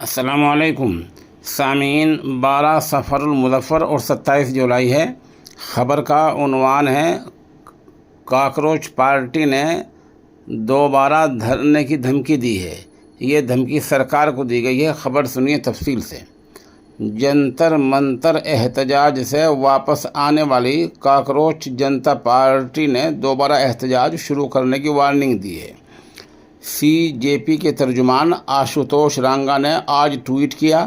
السلام علیکم سامعین، 12 صفر المظفر اور 27 جولائی ہے۔ خبر کا عنوان ہے کاکروچ پارٹی نے دوبارہ دھرنے کی دھمکی دی ہے۔ یہ دھمکی سرکار کو دی گئی ہے۔ خبر سنیے تفصیل سے۔ جنتر منتر احتجاج سے واپس آنے والی کاکروچ جنتا پارٹی نے دوبارہ احتجاج شروع کرنے کی وارننگ دی ہے۔ سی جے پی کے ترجمان آشوتوش رنگا نے آج ٹویٹ کیا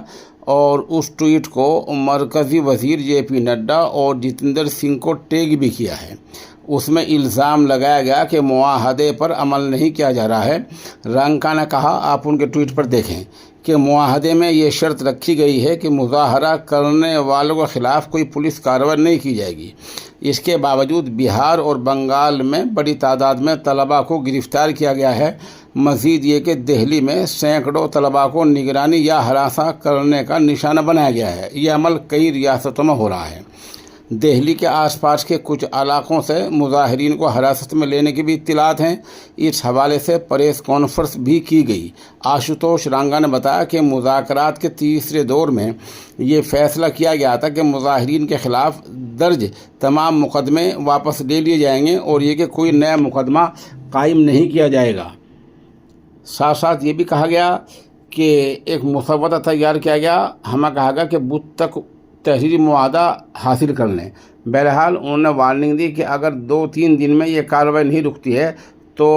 اور اس ٹویٹ کو مرکزی وزیر جے پی نڈا اور جتیندر سنگھ کو ٹیگ بھی کیا ہے۔ اس میں الزام لگایا گیا کہ معاہدے پر عمل نہیں کیا جا رہا ہے۔ رنگا نے کہا، آپ ان کے ٹویٹ پر دیکھیں کہ معاہدے میں یہ شرط رکھی گئی ہے کہ مظاہرہ کرنے والوں کے خلاف کوئی پولیس کارروائی نہیں کی جائے گی۔ اس کے باوجود بہار اور بنگال میں بڑی تعداد میں طلباء کو گرفتار کیا گیا ہے۔ مزید یہ کہ دہلی میں سینکڑوں طلباء کو نگرانی یا ہراساں کرنے کا نشانہ بنایا گیا ہے۔ یہ عمل کئی ریاستوں میں ہو رہا ہے۔ دہلی کے آس پاس کے کچھ علاقوں سے مظاہرین کو حراست میں لینے کی بھی اطلاعات ہیں۔ اس حوالے سے پریس کانفرنس بھی کی گئی۔ آشوتوش رنگا نے بتایا کہ مذاکرات کے تیسرے دور میں یہ فیصلہ کیا گیا تھا کہ مظاہرین کے خلاف درج تمام مقدمے واپس لے لیے جائیں گے اور یہ کہ کوئی نیا مقدمہ قائم نہیں کیا جائے گا۔ ساتھ ساتھ یہ بھی کہا گیا کہ ایک مسودہ تیار کیا گیا۔ ہمیں کہا گیا کہ بدھ تک تحریری معاہدہ حاصل کر لیں۔ بہرحال انہوں نے وارننگ دی کہ اگر 2-3 دن میں یہ کارروائی نہیں رکتی ہے تو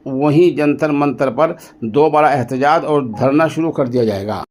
وہیں جنتر منتر پر دوبارہ احتجاج اور دھرنا شروع کر دیا جائے گا۔